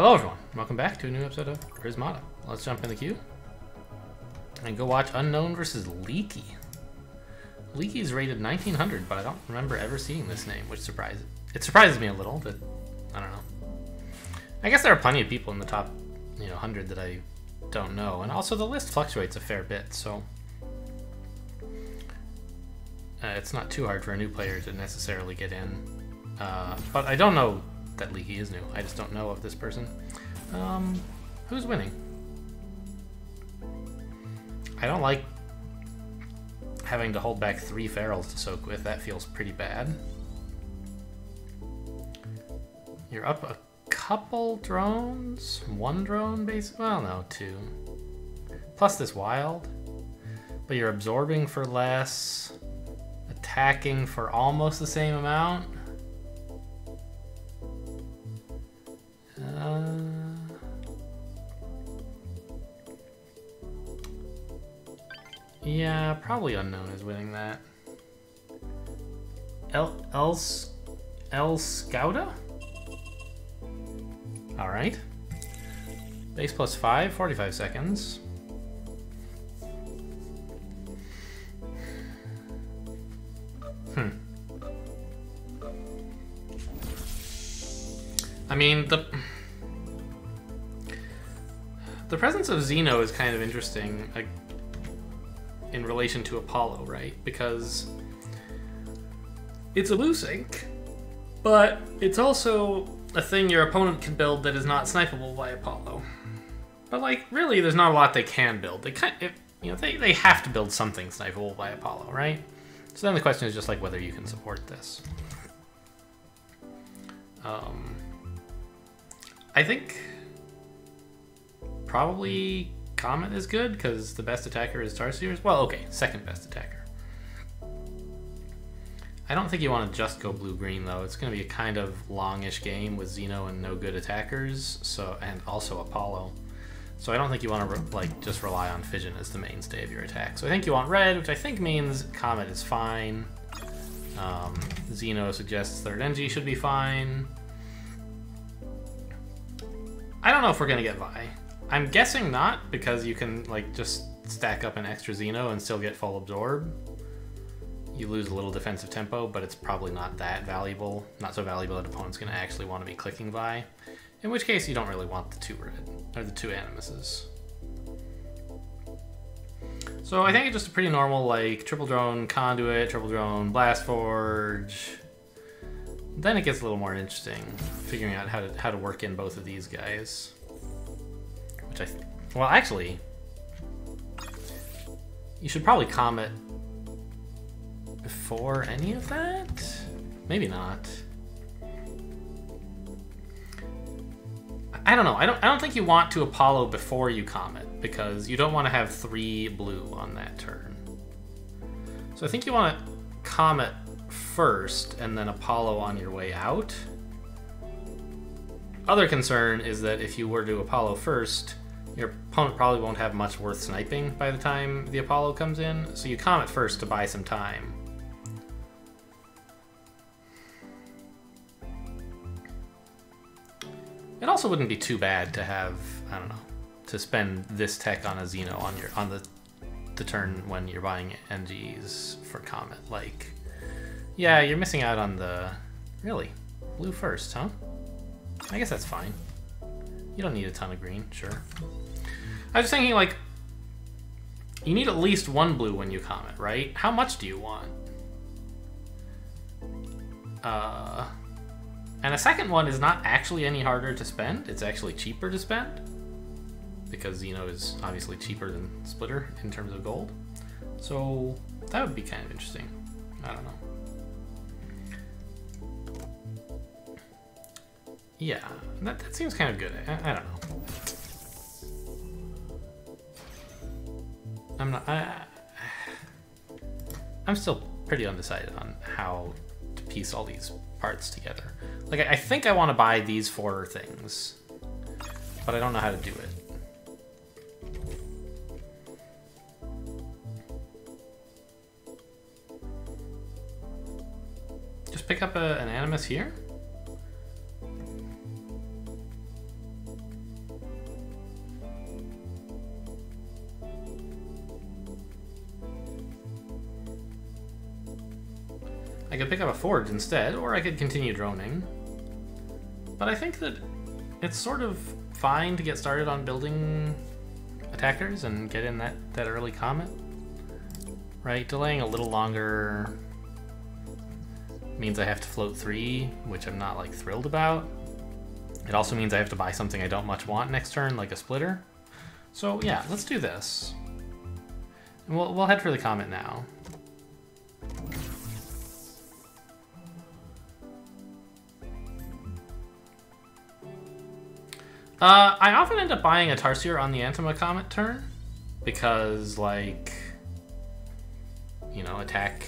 Hello everyone, welcome back to a new episode of Prismata. Let's jump in the queue and go watch Unknown versus Leaky. Leaky's rated 1900, but I don't remember ever seeing this name, which surprises me a little, but I don't know. I guess there are plenty of people in the top 100 that I don't know, and also the list fluctuates a fair bit, so it's not too hard for a new player to necessarily get in. But I don't know that Leaky is new. I just don't know of this person. Who's winning? I don't like having to hold back 3 ferals to soak with. That feels pretty bad. You're up a couple drones? 1 drone base? Well, no, 2. Plus this wild. But you're absorbing for less. Attacking for almost the same amount. Yeah, probably Unknown is winning that. El Scouta? Alright. Base plus 5, 45 seconds. I mean, the presence of Xeno is kind of interesting in relation to Apollo, right? Because it's a blue sync, but it's also a thing your opponent can build that is not snipeable by Apollo. But like, really, there's not a lot they can build. They they have to build something snipeable by Apollo, right? So then the question is just like whether you can support this. I think probably Comet is good because the best attacker is Starseers. Well, okay, second best attacker. I don't think you want to just go blue-green though. It's going to be a kind of longish game with Xeno and no good attackers, and also Apollo. So I don't think you want to just rely on Fission as the mainstay of your attack. So I think you want red, which I think means Comet is fine. Xeno suggests third NG should be fine. I don't know if we're gonna get Vi. I'm guessing not, because you can just stack up an extra Xeno and still get full absorb. You lose a little defensive tempo, but it's probably not that valuable. Not so valuable that opponent's gonna actually want to be clicking Vi. In which case you don't really want the 2 red, or the 2 animuses. So I think it's just a pretty normal triple drone conduit, triple drone blast forge. Then it gets a little more interesting, figuring out how to work in both of these guys. Which well, actually, you should probably Comet before any of that? Maybe not. I don't know. I don't think you want to Apollo before you Comet, because you don't want to have 3 blue on that turn. So I think you want to Comet first and then Apollo on your way out. Other concern is that if you were to Apollo first, your opponent probably won't have much worth sniping by the time the Apollo comes in, so you Comet first to buy some time. It also wouldn't be too bad to have, I don't know, to spend this tech on a Xeno on the turn when you're buying NGs for Comet. Yeah, you're missing out on the... Really? Blue first, huh? I guess that's fine. You don't need a ton of green, sure. I was just thinking, you need at least 1 blue when you Comet, right? How much do you want? And a second one is not actually any harder to spend. It's actually cheaper to spend, because Xeno is obviously cheaper than Splitter in terms of gold. So that would be kind of interesting. I don't know. Yeah, that seems kind of good. I don't know. I'm still pretty undecided on how to piece all these parts together. I think I want to buy these 4 things, but I don't know how to do it. Just pick up an Animus here? could pick up a forge instead, or I could continue droning. But I think that it's sort of fine to get started on building attackers and get in that early comet. Right? Delaying a little longer means I have to float 3, which I'm not like thrilled about. It also means I have to buy something I don't much want next turn, like a splitter. So yeah, let's do this. And we'll head for the comet now. I often end up buying a Tarsier on the Antima Comet turn because, like, you know, attack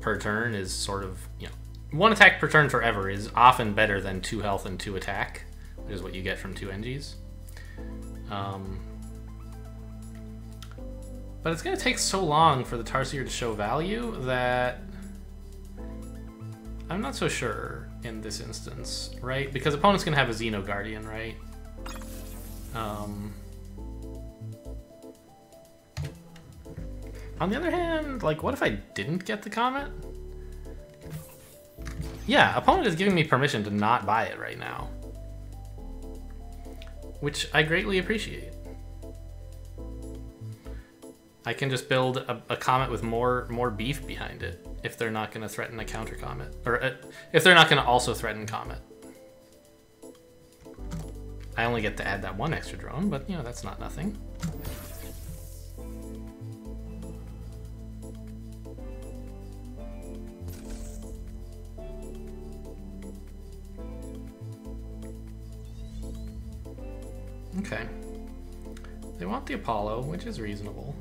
per turn is sort of, you know, 1 attack per turn forever is often better than 2 health and 2 attack, which is what you get from 2 NGs. But it's going to take so long for the Tarsier to show value that I'm not so sure in this instance, right? Because opponent's going to have a Xeno Guardian, right? On the other hand, like, what if I didn't get the Comet? Yeah, opponent is giving me permission to not buy it right now, which I greatly appreciate. I can just build a Comet with more beef behind it if they're not going to threaten a counter Comet, or if they're not going to also threaten Comet. I only get to add that 1 extra drone, but you know, that's not nothing. Okay. They want the Apollo, which is reasonable.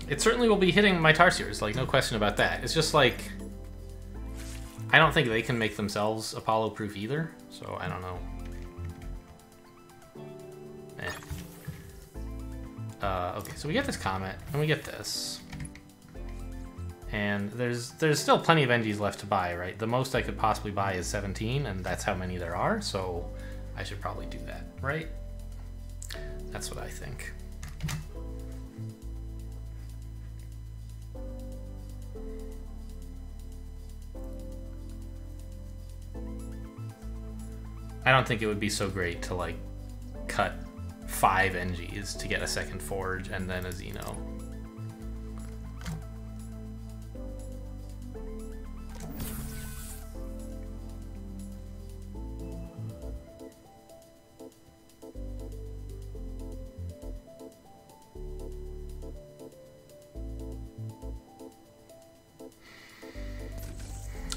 It certainly will be hitting my Tarsiers, like, no question about that. It's just like, I don't think they can make themselves Apollo-proof either, so I don't know. Okay, so we get this Comet, and we get this. And there's still plenty of NGs left to buy, right? The most I could possibly buy is 17, and that's how many there are, so I should probably do that, right? That's what I think. I don't think it would be so great to, like, cut 5 NGs to get a second Forge and then a Xeno.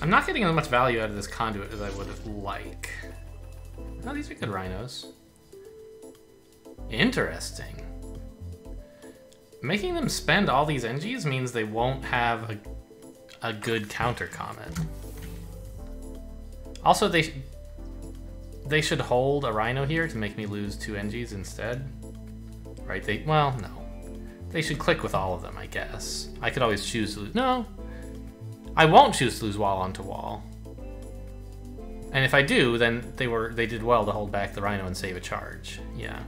I'm not getting as much value out of this conduit as I would like. Oh, these are good rhinos. Interesting. Making them spend all these NGs means they won't have a good counter Comet. Also, they should hold a rhino here to make me lose 2 NGs instead. Right? Well, no. They should click with all of them, I guess. I could always choose to lose. No! I won't choose to lose wall onto wall. And if I do, then they did well to hold back the rhino and save a charge. Yeah.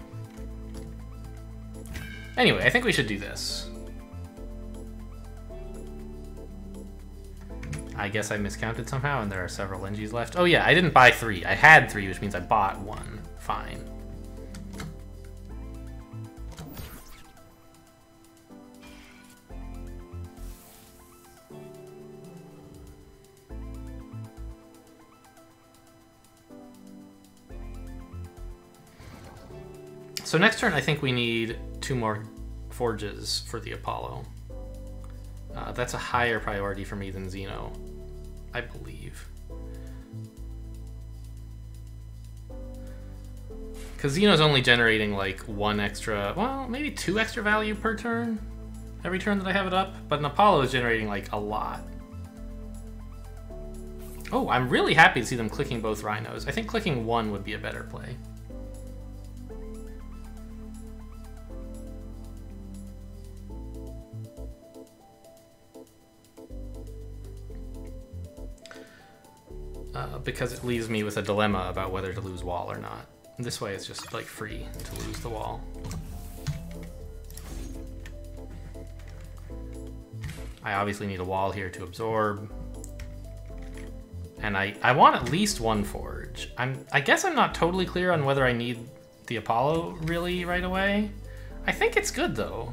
Anyway, I think we should do this. I guess I miscounted somehow, and there are several NGs left. Oh yeah, I didn't buy 3. I had 3, which means I bought 1. Fine. So next turn, I think we need 2 more forges for the Apollo. That's a higher priority for me than Xeno, I believe. Because Xeno's only generating like 1 extra, well, maybe 2 extra value per turn, every turn that I have it up, but an Apollo is generating like a lot. Oh, I'm really happy to see them clicking both rhinos. I think clicking 1 would be a better play. because it leaves me with a dilemma about whether to lose wall or not. This way it's just like free to lose the wall. I obviously need a wall here to absorb. And I want at least one forge. I guess I'm not totally clear on whether I need the Apollo really right away. I think it's good though.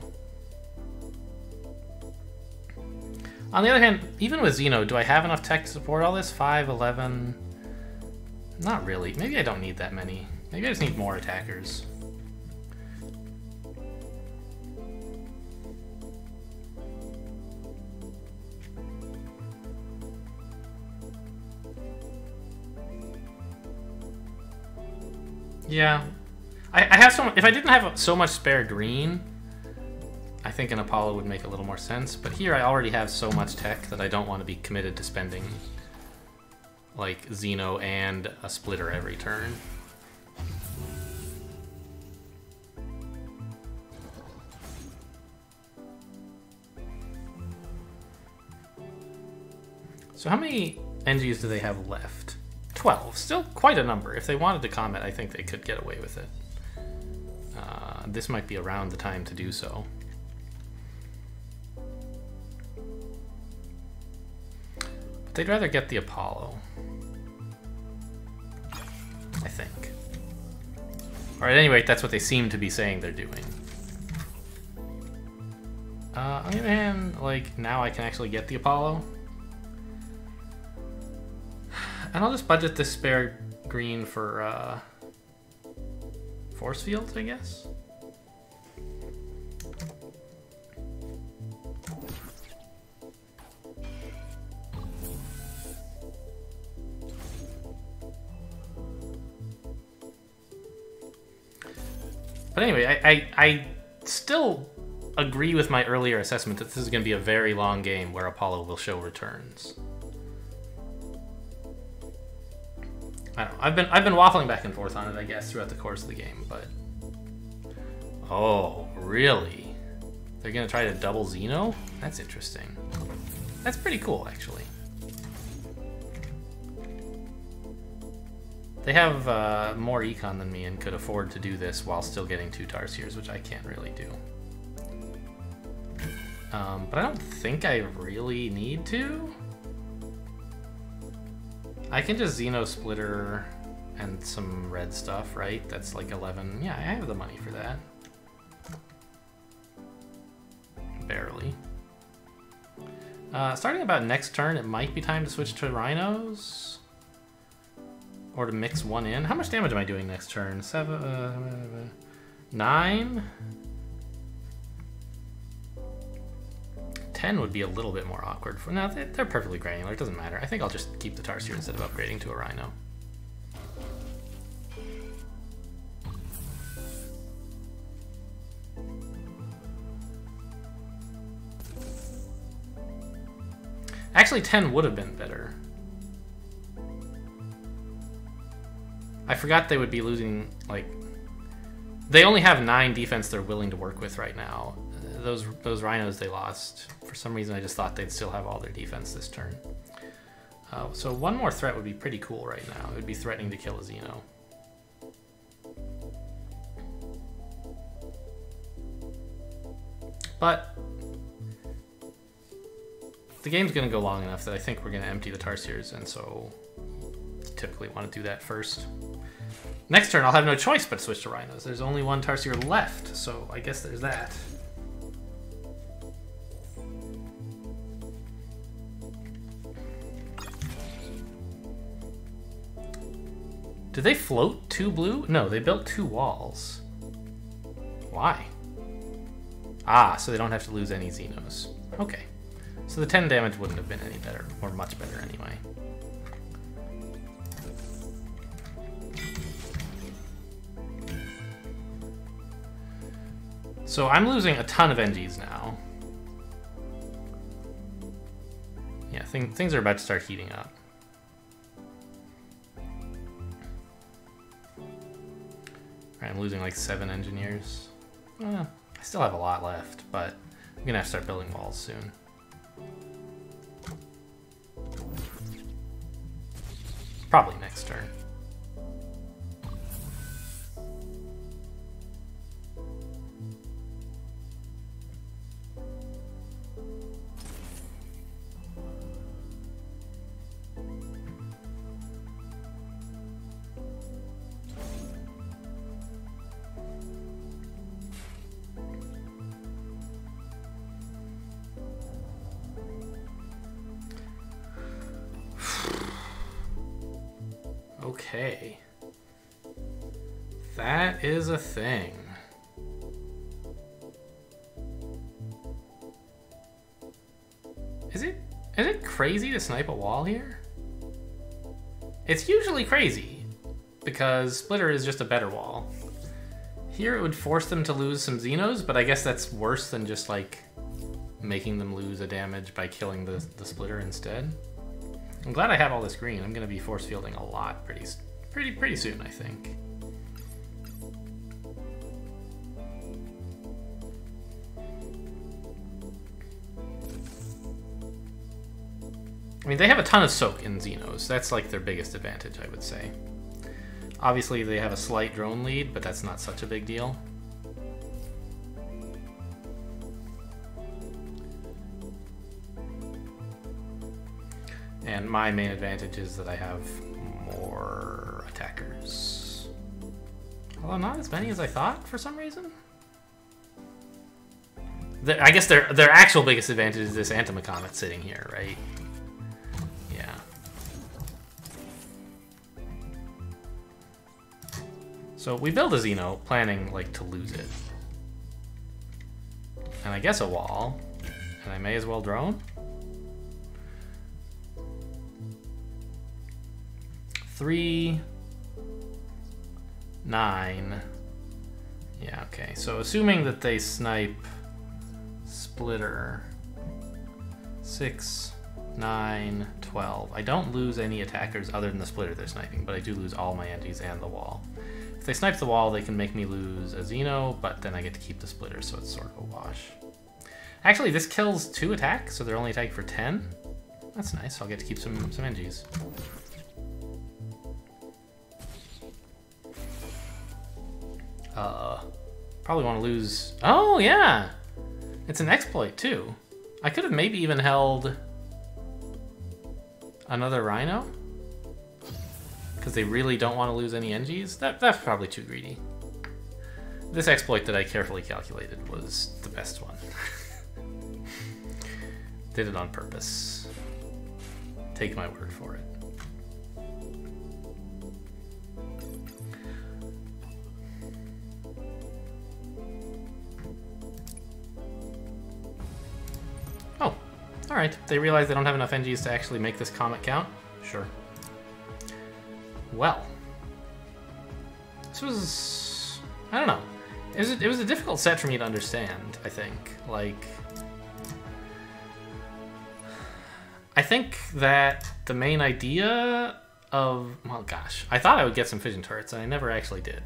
On the other hand, even with Xeno, do I have enough tech to support all this? 5, 11... Not really. Maybe I don't need that many. Maybe I just need more attackers. Yeah. I have so much... If I didn't have so much spare green, I think an Apollo would make a little more sense. But here I already have so much tech that I don't want to be committed to spending like Xeno and a splitter every turn. So how many NGs do they have left? 12. Still quite a number. If they wanted to comment, I think they could get away with it. This might be around the time to do so. But they'd rather get the Apollo, I think. Or at any rate, that's what they seem to be saying they're doing. On the other hand, like, now I can actually get the Apollo. And I'll just budget this spare green for force fields, I guess. But anyway, I still agree with my earlier assessment that this is going to be a very long game where Apollo will show returns. I don't know. I've been waffling back and forth on it, I guess, throughout the course of the game, but... Oh, really? They're gonna try to double Xeno? That's interesting. That's pretty cool, actually. They have more econ than me and could afford to do this while still getting 2 Tarsiers, which I can't really do. But I don't think I really need to. I can just Xeno Splitter and some red stuff, right? That's like 11. Yeah, I have the money for that. Barely. Starting about next turn, it might be time to switch to Rhinos. Or to mix one in. How much damage am I doing next turn? 7, 9? 10 would be a little bit more awkward. No, they're perfectly granular. It doesn't matter. I think I'll just keep the Tarsier instead of upgrading to a Rhino. Actually, 10 would have been better. I forgot they would be losing, like... They only have 9 defense they're willing to work with right now. Those Rhinos they lost. For some reason, I just thought they'd still have all their defense this turn. So one more threat would be pretty cool right now. It would be threatening to kill a Xeno. But the game's going to go long enough that I think we're going to empty the Tarsiers, and so typically want to do that first. Next turn, I'll have no choice but to switch to Rhinos. There's only 1 Tarsier left, so I guess there's that. Did they float 2 blue? No, they built 2 walls. Why? Ah, so they don't have to lose any Xenos. Okay. So the 10 damage wouldn't have been any better, or much better anyway. So I'm losing a ton of NGs now. Yeah, things are about to start heating up. I'm losing like 7 engineers. I still have a lot left, but I'm gonna have to start building walls soon. Probably next turn. Okay. That is a thing. Is it crazy to snipe a wall here? It's usually crazy, because Splitter is just a better wall. Here it would force them to lose some Xenos, but I guess that's worse than just like making them lose a damage by killing the Splitter instead. I'm glad I have all this green. I'm going to be force fielding a lot pretty soon, I think. I mean, they have a ton of soak in Xenos. That's like their biggest advantage, I would say. Obviously, they have a slight drone lead, but that's not such a big deal. And my main advantage is that I have more attackers. Although not as many as I thought for some reason. I guess their actual biggest advantage is this Antima Comet sitting here, right? Yeah. So we build a Xeno, planning like to lose it. And I guess a wall. And I may as well drone. 3, 9. Yeah, okay. So assuming that they snipe Splitter, 6, 9, 12. I don't lose any attackers other than the Splitter they're sniping, but I do lose all my antis and the wall. If they snipe the wall, they can make me lose a Xeno, but then I get to keep the Splitter, so it's sort of a wash. Actually, this kills 2 attacks, so they're only attacking for 10. That's nice. I'll get to keep some NGs. Probably want to lose... Oh, yeah! It's an exploit, too. I could have maybe even held another Rhino. Because they really don't want to lose any NGs. That's probably too greedy. This exploit that I carefully calculated was the best one. Did it on purpose. Take my word for it. Oh, alright. They realize they don't have enough NGs to actually make this comet count? Sure. Well. This was... I don't know. It was a difficult set for me to understand, I think. Like... I think that the main idea of... Well, gosh. I thought I would get some fission turrets, and I never actually did.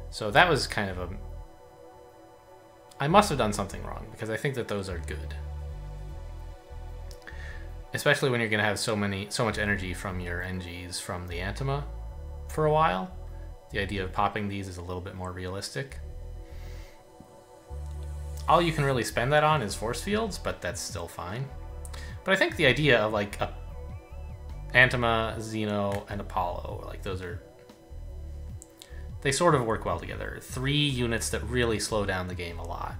So that was kind of a... I must have done something wrong, because I think that those are good. Especially when you're going to have so much energy from your NGs from the Antima for a while. The idea of popping these is a little bit more realistic. All you can really spend that on is force fields, but that's still fine. But I think the idea of like a Antima, Xeno, and Apollo, like those are... They sort of work well together. 3 units that really slow down the game a lot.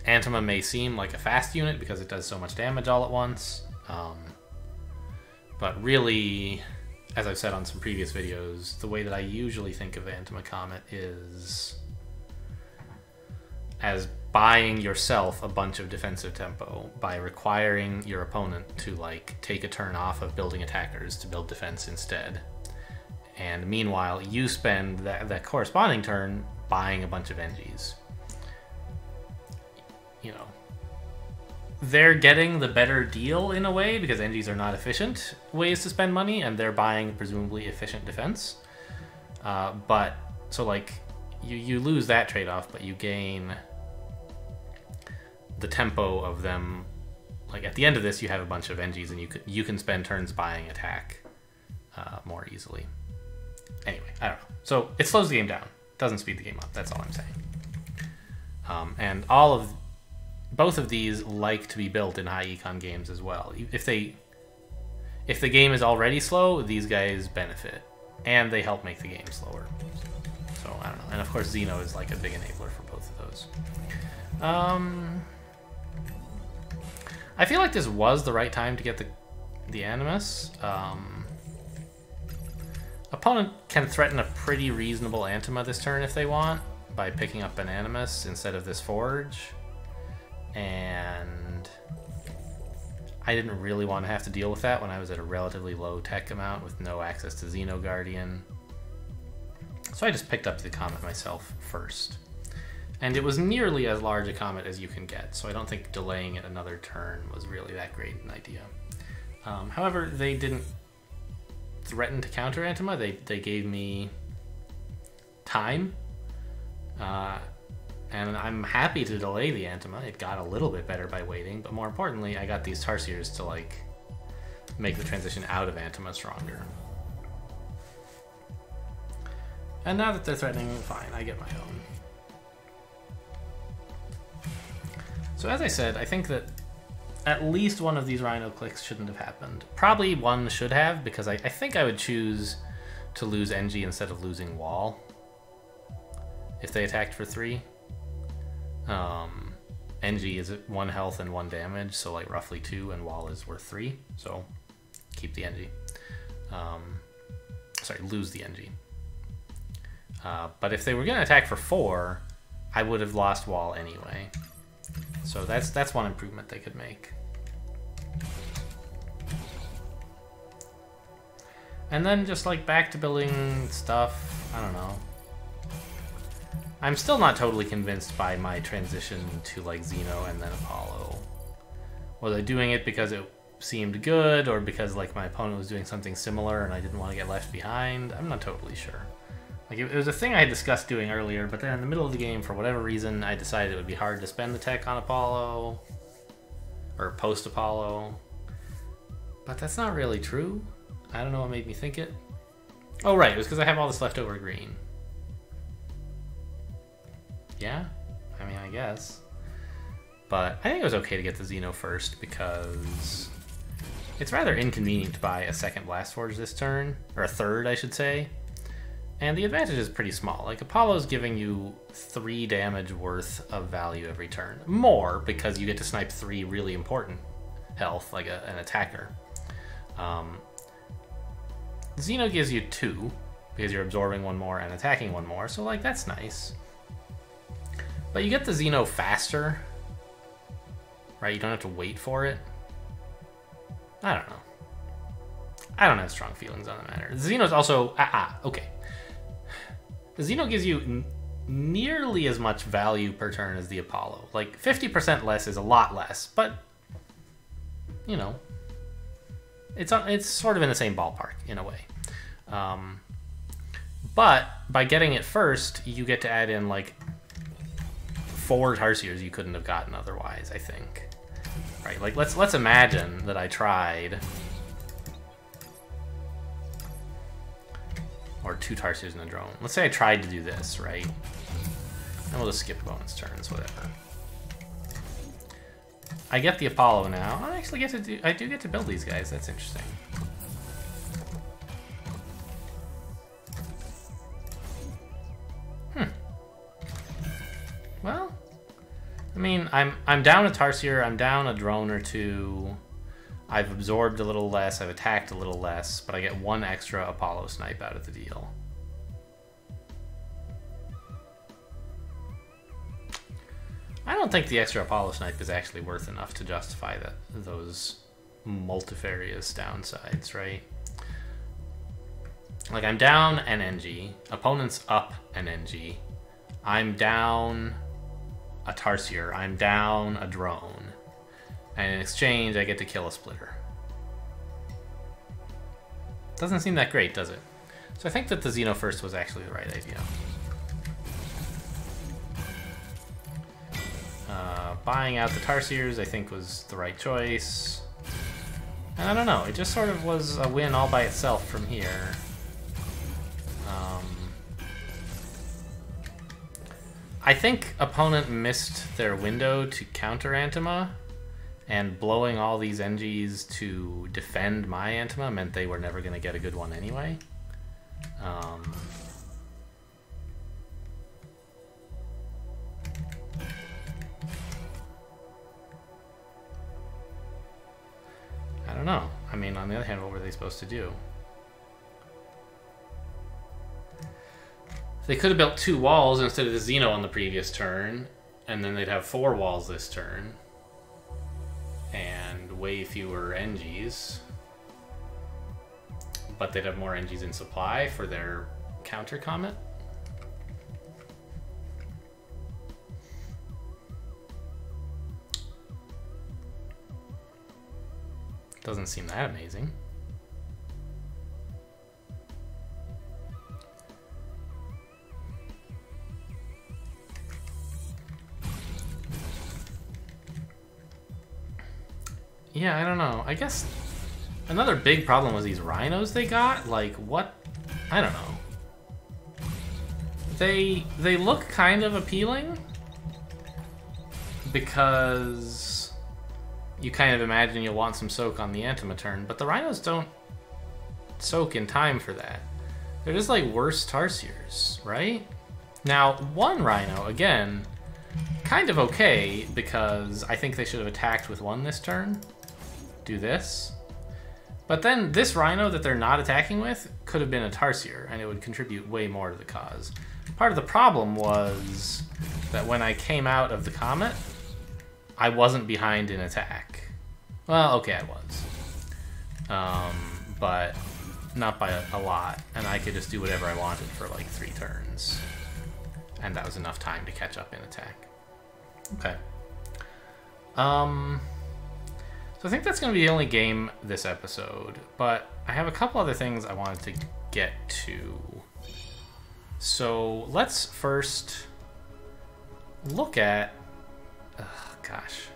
Antima may seem like a fast unit because it does so much damage all at once. But really, as I've said on some previous videos, the way that I usually think of Antima Comet is as buying yourself a bunch of defensive tempo by requiring your opponent to like take a turn off of building attackers to build defense instead. And meanwhile, you spend that corresponding turn buying a bunch of NGs. You know, they're getting the better deal in a way because NGs are not efficient ways to spend money, and they're buying presumably efficient defense. But so like you lose that trade-off, but you gain the tempo of them like at the end of this, you have a bunch of NGs, and you can spend turns buying attack more easily. Anyway, I don't know. So it slows the game down. Doesn't speed the game up. That's all I'm saying. And both of these like to be built in high econ games as well. If the game is already slow, these guys benefit, and they help make the game slower. So I don't know. And of course, Xeno is like a big enabler for both of those. I feel like this was the right time to get the Animus. Opponent can threaten a pretty reasonable Antima this turn if they want, by picking up an Animus instead of this Forge. And I didn't really want to have to deal with that when I was at a relatively low tech amount with no access to Xeno Guardian. So I just picked up the Comet myself first. And it was nearly as large a Comet as you can get, so I don't think delaying it another turn was really that great an idea. However, they didn't threaten to counter Antima. They gave me time. And I'm happy to delay the Antima. It got a little bit better by waiting, but more importantly, I got these Tarsiers to like make the transition out of Antima stronger. And now that they're threatening, fine, I get my own. So as I said, I think that at least one of these Rhino clicks shouldn't have happened. Probably one should have, because I think I would choose to lose NG instead of losing Wall if they attacked for 3. NG is 1 health and 1 damage, so like roughly 2, and Wall is worth 3, so keep the NG. Sorry, lose the NG. But if they were going to attack for 4, I would have lost Wall anyway. So that's one improvement they could make. And then just like back to building stuff, I don't know. I'm still not totally convinced by my transition to like Xeno and then Apollo. Was I doing it because it seemed good, or because like my opponent was doing something similar and I didn't want to get left behind? I'm not totally sure. Like it was a thing I had discussed doing earlier, but then in the middle of the game, for whatever reason, I decided it would be hard to spend the tech on Apollo or post-Apollo. But that's not really true. I don't know what made me think it. Oh right, it was because I have all this leftover green. Yeah, I mean, I guess. But I think it was okay to get the Xeno first because it's rather inconvenient to buy a second Blast Forge this turn, or a third, I should say. And the advantage is pretty small. Like, Apollo's giving you 3 damage worth of value every turn. More, because you get to snipe 3 really important health, like an attacker. Xeno gives you 2, because you're absorbing 1 more and attacking 1 more, so, like, that's nice. But you get the Xeno faster, right? You don't have to wait for it. I don't know. I don't have strong feelings on the matter. The Xeno's also... okay. The Xeno gives you nearly as much value per turn as the Apollo. Like, 50% less is a lot less, but, you know, it's sort of in the same ballpark, in a way. But by getting it first, you get to add in, like, 4 Tarsiers you couldn't have gotten otherwise, I think. Right, like, let's imagine that I tried... Or 2 Tarsiers and a drone. Let's say I tried to do this, right? And we'll just skip bonus turns, whatever. I get the Apollo now. I actually get to do... I do get to build these guys. That's interesting. Well, I mean, I'm down a Tarsier. I'm down a drone or 2. I've absorbed a little less, I've attacked a little less, but I get 1 extra Apollo snipe out of the deal. I don't think the extra Apollo snipe is actually worth enough to justify those multifarious downsides, right? Like, I'm down an NG, opponent's up an NG, I'm down a Tarsier, I'm down a drone. And in exchange, I get to kill a splitter. Doesn't seem that great, does it? So I think that the Xeno first was actually the right idea. buying out the Tarsiers, I think, was the right choice. And I don't know, it just sort of was a win all by itself from here. I think opponent missed their window to counter Antima, and blowing all these NGs to defend my Antima meant they were never going to get a good one anyway. I don't know. I mean, on the other hand, what were they supposed to do? They could have built 2 walls instead of the Xeno on the previous turn, and then they'd have 4 walls this turn. And way fewer NGs. But they'd have more NGs in supply for their counter comet. Doesn't seem that amazing. Yeah, I don't know. I guess another big problem was these rhinos they got. Like, what? I don't know. They look kind of appealing because you kind of imagine you'll want some soak on the Antima turn, but the rhinos don't soak in time for that. They're just like worse Tarsiers, right? Now, one rhino, again, kind of okay, because I think they should have attacked with 1 this turn. Do this. But then this rhino that they're not attacking with could have been a Tarsier, and it would contribute way more to the cause. Part of the problem was that when I came out of the comet, I wasn't behind in attack. Well, okay, I was. But not by a lot, and I could just do whatever I wanted for like 3 turns. And that was enough time to catch up in attack. Okay. So I think that's going to be the only game this episode, but I have a couple other things I wanted to get to. So let's first look at... gosh.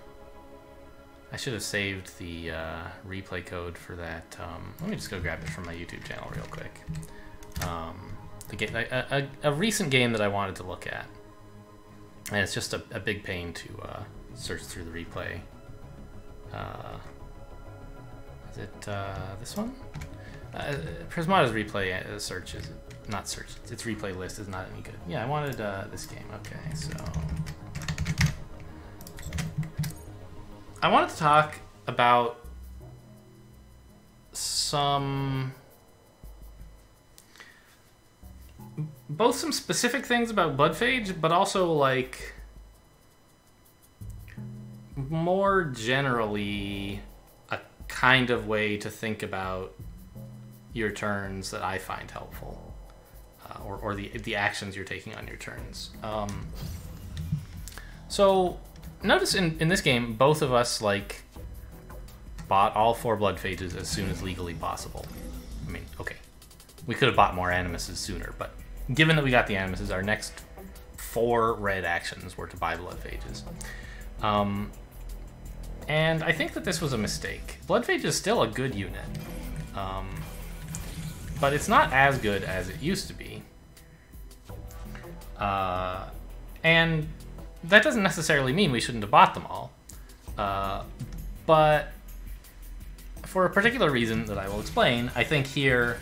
I should have saved the replay code for that. Let me just go grab it from my YouTube channel real quick. A recent game that I wanted to look at. And it's just a big pain to search through the replay. Is it this one? Prismata's replay search is not search. Its replay list is not any good. Yeah, I wanted this game. Okay, so I wanted to talk about both some specific things about Bloodphage, but also like more generally a kind of way to think about your turns that I find helpful, or the actions you're taking on your turns. So notice in this game, both of us like bought all 4 Bloodphages as soon as legally possible. I mean, okay, we could have bought more Animuses sooner, but given that we got the Animuses, our next 4 red actions were to buy Bloodphages. And I think that this was a mistake. Bloodphage is still a good unit, but it's not as good as it used to be. And that doesn't necessarily mean we shouldn't have bought them all. But for a particular reason that I will explain, I think here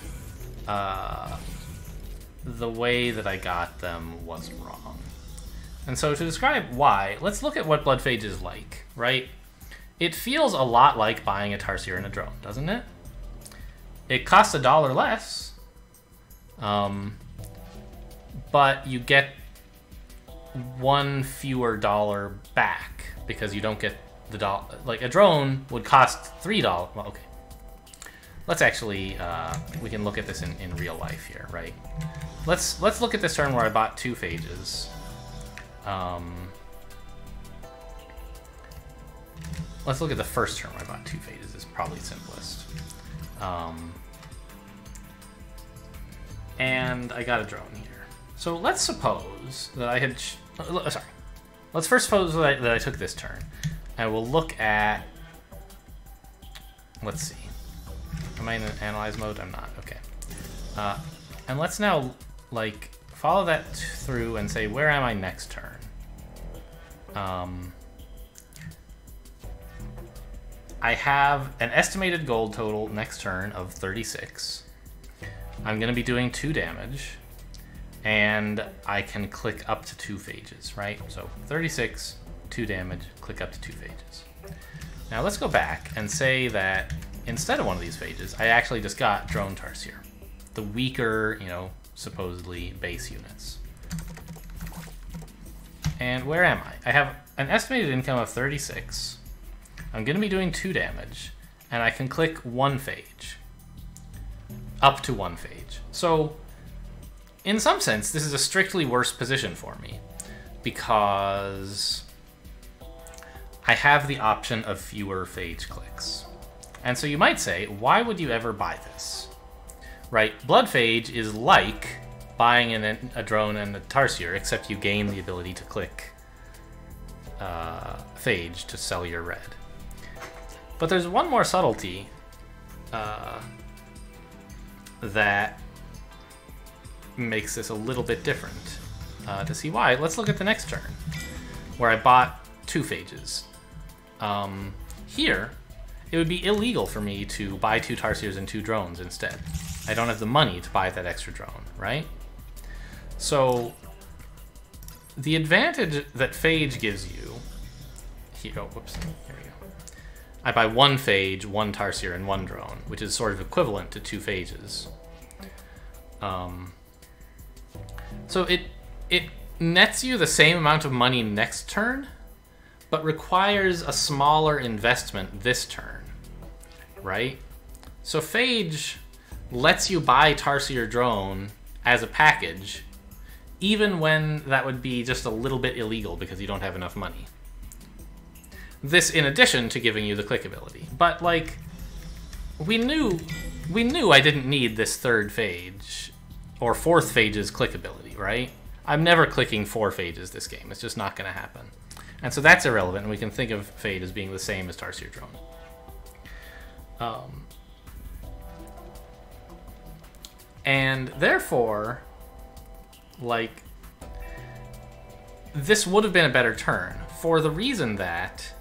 the way that I got them was wrong. And so to describe why, let's look at what Bloodphage is like, right? It feels a lot like buying a Tarsier and a drone, doesn't it? It costs $1 less, but you get 1 fewer dollar back because you don't get the dollar. Like a drone would cost $3. Well, okay. Let's actually we can look at this in real life here, right? Let's look at this turn where I bought 2 phages. Let's look at the first turn where I bought 2 phages. It's probably simplest. And I got a drone here. So let's suppose that I had... sorry. let's first suppose that I took this turn. I will look at... Let's see. Am I in an analyze mode? I'm not. Okay. And let's now, like, follow that through and say, where am I next turn? I have an estimated gold total next turn of 36. I'm going to be doing 2 damage, and I can click up to 2 phages, right? So 36, 2 damage, click up to 2 phages. Now let's go back and say that instead of one of these phages, I actually just got Drone Tarsier, the weaker, you know, supposedly base units. And where am I? I have an estimated income of 36. I'm going to be doing 2 damage, and I can click 1 phage. Up to 1 phage. So, in some sense, this is a strictly worse position for me, because I have the option of fewer phage clicks. And so you might say, why would you ever buy this? Right? Blood phage is like buying a drone and a Tarsier, except you gain the ability to click phage to sell your red. But there's one more subtlety that makes this a little bit different. To see why, let's look at the next turn, where I bought 2 phages. Here, it would be illegal for me to buy 2 Tarsiers and 2 drones instead. I don't have the money to buy that extra drone, right? So, the advantage that phage gives you... Here, oh, whoops, here we go. I buy 1 phage, 1 Tarsier, and 1 drone, which is sort of equivalent to 2 phages. So it nets you the same amount of money next turn, but requires a smaller investment this turn, right? So phage lets you buy Tarsier drone as a package, even when that would be just a little bit illegal because you don't have enough money. This in addition to giving you the click ability. But, like, we knew I didn't need this 3rd phage, or 4th phage's click ability, right? I'm never clicking 4 phages this game. It's just not going to happen. And so that's irrelevant, and we can think of phage as being the same as Tarsier drone. And therefore, like, this would have been a better turn, for the reason that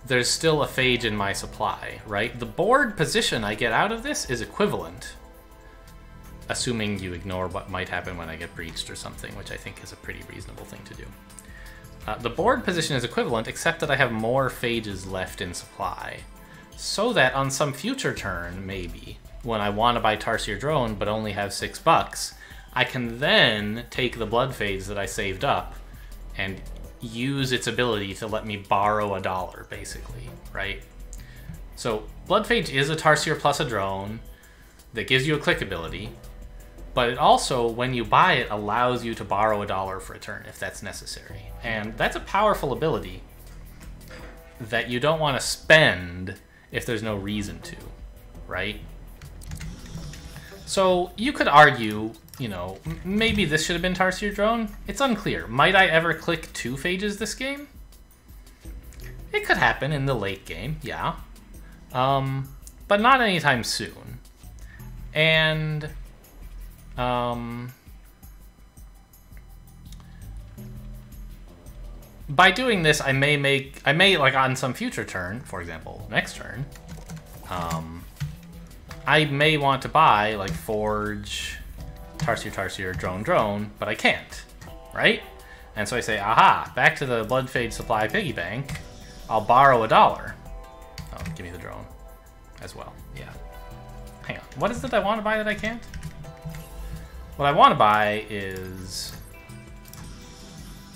there's still a phage in my supply, right? The board position I get out of this is equivalent, assuming you ignore what might happen when I get breached or something, which I think is a pretty reasonable thing to do. The board position is equivalent, except that I have more phages left in supply, so that on some future turn, maybe, when I want to buy Tarsier drone but only have $6, I can then take the blood phage that I saved up and use its ability to let me borrow $1, basically, right? So blood phage is a Tarsier plus a drone that gives you a click ability, but it also, when you buy it, allows you to borrow $1 for a turn if that's necessary. And that's a powerful ability that you don't want to spend if there's no reason to, right? So you could argue, you know, maybe this should have been Tarsier drone. It's unclear. Might I ever click 2 phages this game? It could happen in the late game, yeah. But not anytime soon. And by doing this, I may like on some future turn, for example, next turn, I may want to buy like Forge, Tarsier, Drone, but I can't, right? And so I say, aha, back to the blood phage supply piggy bank. I'll borrow $1. Oh, give me the drone as well. Yeah. Hang on. What is it I want to buy that I can't? What I want to buy is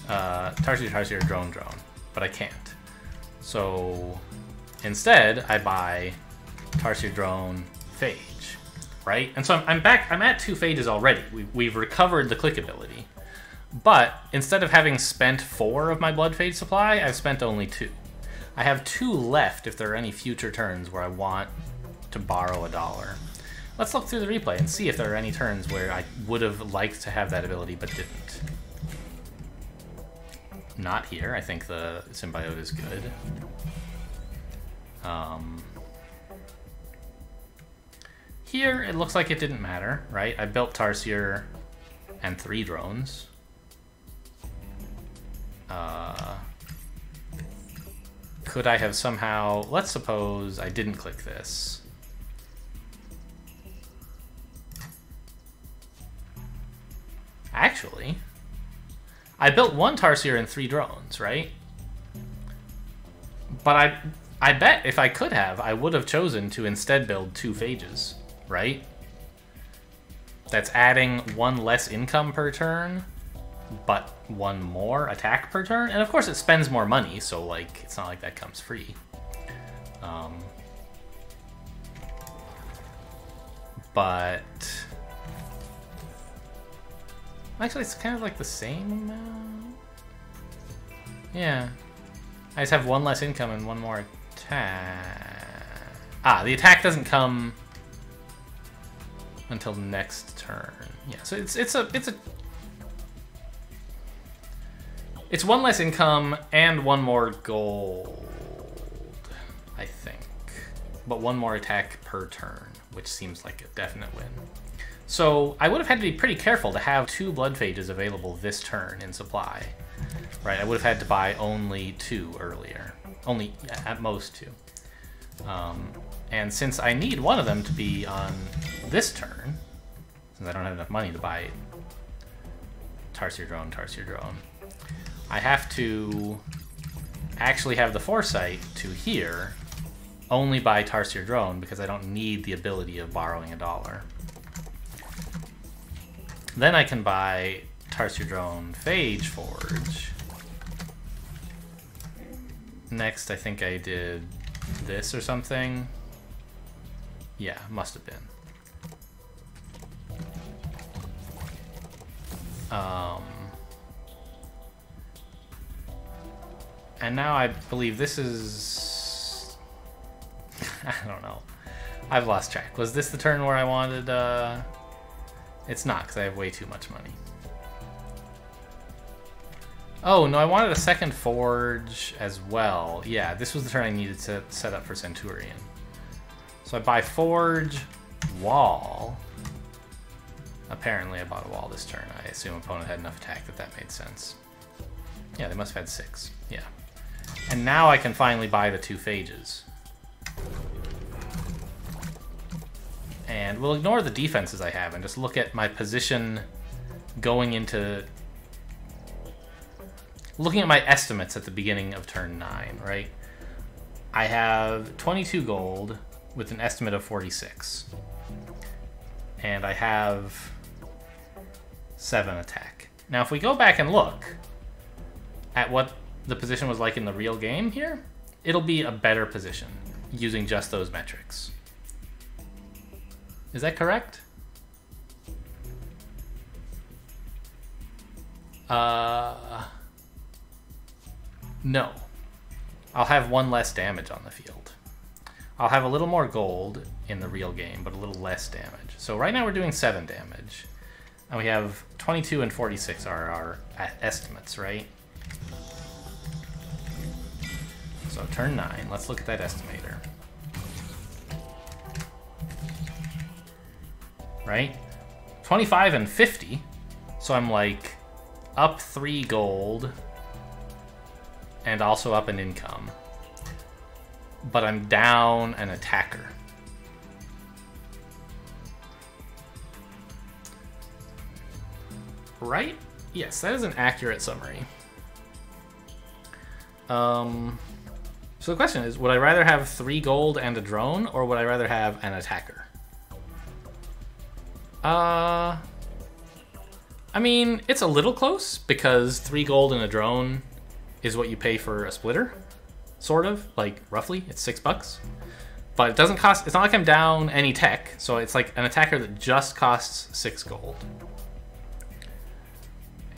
Tarsier, Drone, but I can't. So instead, I buy Tarsier drone phage, right? And so I'm back. I'm at 2 phages already. We've recovered the click ability, but instead of having spent 4 of my blood phage supply, I've spent only 2. I have 2 left if there are any future turns where I want to borrow $1. Let's look through the replay and see if there are any turns where I would have liked to have that ability but didn't. not here. I think the symbiote is good. Here, it looks like it didn't matter, right? I built Tarsier and 3 drones. Could I have somehow... Let's suppose I didn't click this. Actually, I built 1 Tarsier and 3 drones, right? But I bet if I could have, I would have chosen to instead build 2 phages, right? That's adding 1 less income per turn, but 1 more attack per turn. And of course it spends more money, so like it's not like that comes free. But actually it's kind of like the same amount. Yeah. I just have 1 less income and 1 more attack. Ah, the attack doesn't come until next turn. Yeah, so it's 1 less income and 1 more gold, I think. But 1 more attack per turn, which seems like a definite win. So I would have had to be pretty careful to have 2 blood phages available this turn in supply. Right, I would have had to buy only 2 earlier. Only, yeah, at most 2. And since I need 1 of them to be on this turn, since I don't have enough money to buy Tarsier Drone, I have to actually have the foresight to here only buy Tarsier Drone because I don't need the ability of borrowing $1. Then I can buy Tarsier Drone Phage Forge. Next, I think I did this or something. Yeah, must have been. And now I believe this is... I don't know. I've lost track. Was this the turn where I wanted... It's not, because I have way too much money. Oh, no, I wanted a second forge as well. Yeah, this was the turn I needed to set up for Centurion. So I buy forge, wall. Apparently I bought a wall this turn. I assume opponent had enough attack that made sense. Yeah, they must have had 6. Yeah. And now I can finally buy the 2 phages. And we'll ignore the defenses I have and just look at my position going into... Looking at my estimates at the beginning of turn 9, right? I have 22 gold with an estimate of 46. And I have 7 attack. Now if we go back and look at what the position was like in the real game here, it'll be a better position using just those metrics. Is that correct? No. I'll have 1 less damage on the field. I'll have a little more gold in the real game, but a little less damage. So right now we're doing 7 damage. And we have 22 and 46 are our estimates, right? So turn 9, let's look at that estimator. Right? 25 and 50. So I'm like up 3 gold and also up an income. But I'm down an attacker. Right? Yes, that is an accurate summary. So the question is, would I rather have 3 gold and a drone, or would I rather have an attacker? I mean, it's a little close, because 3 gold and a drone is what you pay for a splitter. Sort of, like, roughly. It's $6. But it doesn't cost... It's not like I'm down any tech, so it's like an attacker that just costs 6 gold.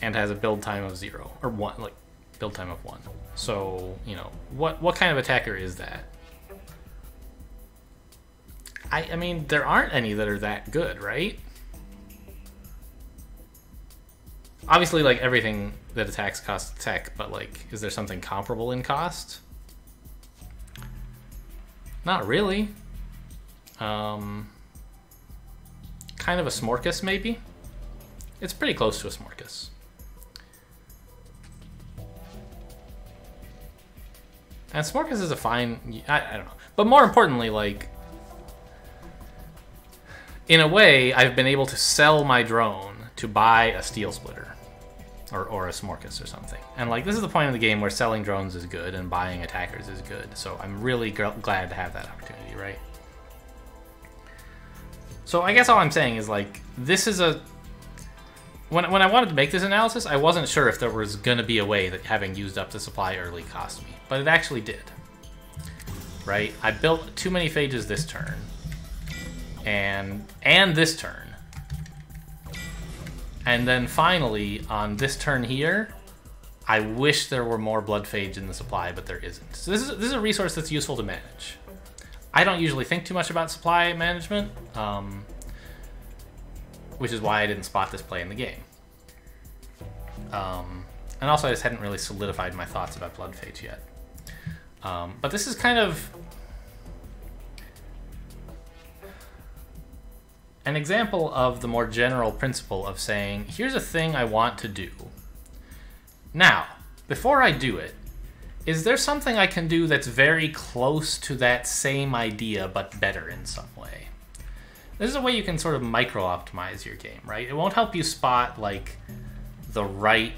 And has a build time of 0. Or 1, like, build time of 1. So, you know, what kind of attacker is that? I mean, there aren't any that are that good, right? Obviously, like, everything that attacks costs tech, but, like, is there something comparable in cost? Not really. Kind of a Smorkus, maybe? It's pretty close to a Smorkus. And Smorkus is a fine... I don't know. But more importantly, like... in a way, I've been able to sell my drone to buy a Steel Splitter. Or a Smorkus or something. And, like, this is the point of the game where selling drones is good and buying attackers is good. So I'm really glad to have that opportunity, right? So I guess all I'm saying is, like, this is a... When I wanted to make this analysis, I wasn't sure if there was going to be a way that having used up the supply early cost me. But it actually did. Right? I built too many phages this turn. And this turn. And then finally, on this turn here, I wish there were more blood phage in the supply, but there isn't. So this is a resource that's useful to manage. I don't usually think too much about supply management, which is why I didn't spot this play in the game. And also, I just hadn't really solidified my thoughts about blood phage yet. But this is kind of an example of the more general principle of saying, here's a thing I want to do. Now, before I do it, is there something I can do that's very close to that same idea, but better in some way? This is a way you can sort of micro-optimize your game, right? It won't help you spot, like, the right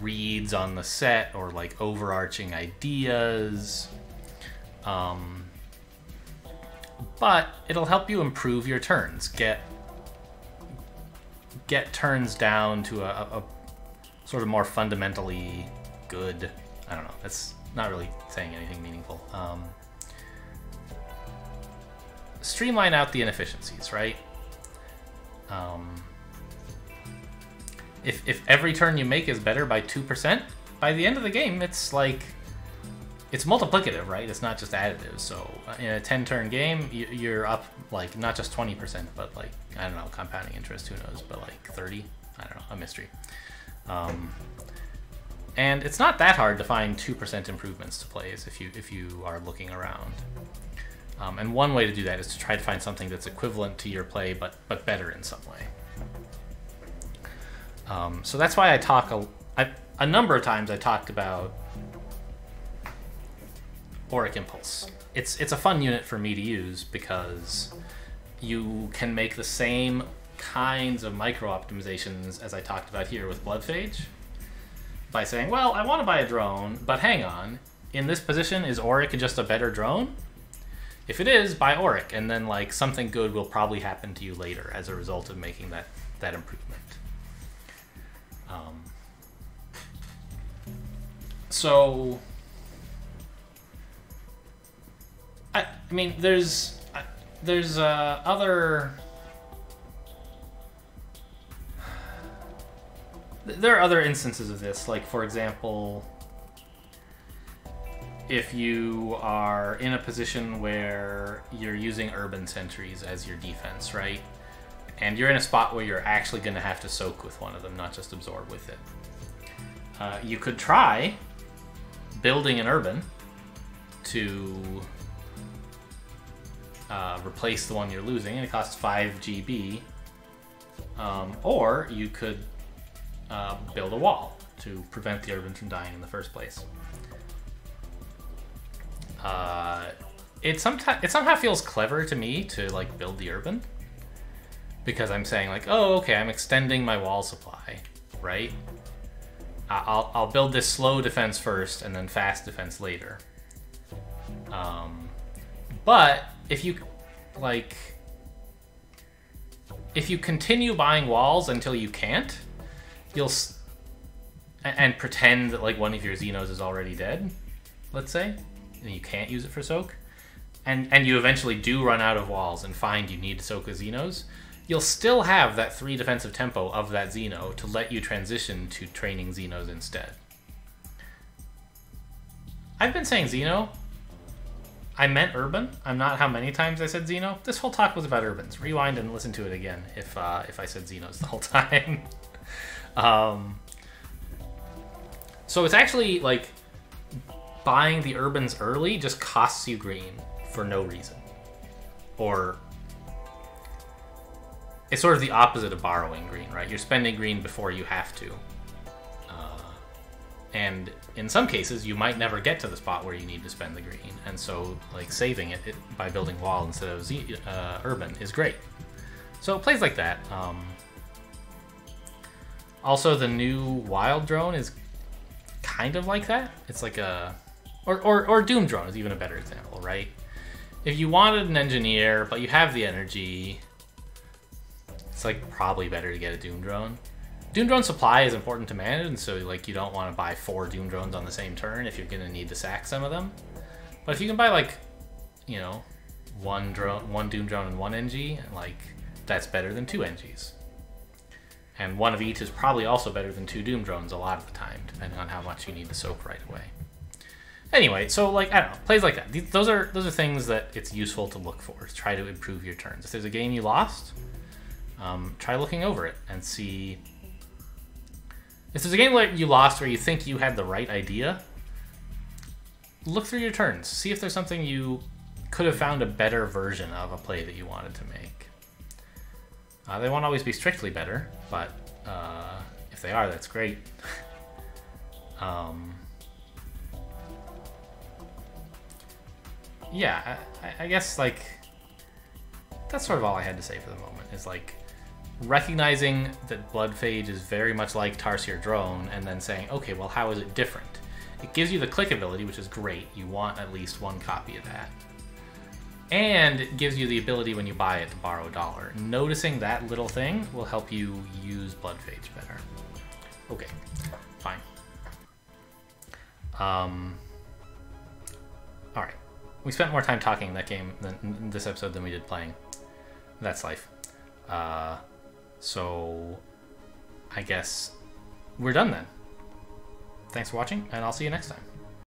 reads on the set or, like, overarching ideas. But it'll help you improve your turns. Get turns down to a sort of more fundamentally good... I don't know. That's not really saying anything meaningful. Streamline out the inefficiencies, right? If every turn you make is better by 2%, by the end of the game, it's like... It's multiplicative, right? It's not just additive. So in a 10-turn game, you're up, like, not just 20%, but, like, I don't know, compounding interest, who knows, but, like, 30? I don't know, a mystery. And it's not that hard to find 2% improvements to plays if you are looking around. And one way to do that is to try to find something that's equivalent to your play, but better in some way. So that's why I talk a number of times I talked about Auric Impulse. It's a fun unit for me to use because you can make the same kinds of micro-optimizations as I talked about here with Blood Phage by saying, well, I want to buy a drone, but hang on, in this position, is Auric just a better drone? If it is, buy Auric, and then, like, something good will probably happen to you later as a result of making that improvement. So... I mean, there's other... There are other instances of this, like, for example, if you are in a position where you're using urban sentries as your defense, right? And you're in a spot where you're actually going to have to soak with one of them, not just absorb with it. You could try building an urban to replace the one you're losing, and it costs 5 GB. Or you could build a wall to prevent the urban from dying in the first place. It somehow feels clever to me to, like, build the urban, because I'm saying, like, oh, okay, I'm extending my wall supply, right? I'll build this slow defense first and then fast defense later. But if you, like, if you continue buying walls until you can't, and pretend that, like, one of your Xenos is already dead, let's say, and you can't use it for soak, and you eventually do run out of walls and find you need to soak with Xenos, you'll still have that 3 defensive tempo of that Xeno to let you transition to training Xenos instead. I've been saying Xeno. I meant urban. I'm not how many times I said Xeno. This whole talk was about urbans. Rewind and listen to it again if I said Xenos the whole time. So it's actually like buying the urbans early just costs you green for no reason. Or it's sort of the opposite of borrowing green, right? You're spending green before you have to. And in some cases, you might never get to the spot where you need to spend the green. And so like saving it by building wall instead of urban is great. So it plays like that. Also, the new wild drone is kind of like that. It's like a... Or Doom drone is even a better example, right? If you wanted an engineer, but you have the energy, it's like probably better to get a Doom drone. Doom drone supply is important to manage, and so like you don't want to buy 4 Doom drones on the same turn if you're going to need to sack some of them. But if you can buy like, you know, one Doom drone and 1 NG, like that's better than 2 NGs. And 1 of each is probably also better than 2 Doom drones a lot of the time, depending on how much you need to soak right away. Anyway, so like I don't know, plays like that. Those are things that it's useful to look for. Try to improve your turns. If there's a game you lost, try looking over it and see. If there's a game like you lost where you think you had the right idea, look through your turns. See if there's something you could have found a better version of a play that you wanted to make. They won't always be strictly better, but if they are, that's great. Yeah, I guess like that's sort of all I had to say for the moment. Is like recognizing that Blood Phage is very much like Tarsier Drone, and then saying, okay, well, how is it different? It gives you the click ability, which is great. You want at least 1 copy of that. And it gives you the ability when you buy it to borrow $1. Noticing that little thing will help you use Blood Phage better. Okay, fine. Alright. We spent more time talking in that game in this episode than we did playing. That's life. So I guess we're done then. Thanks for watching, and I'll see you next time.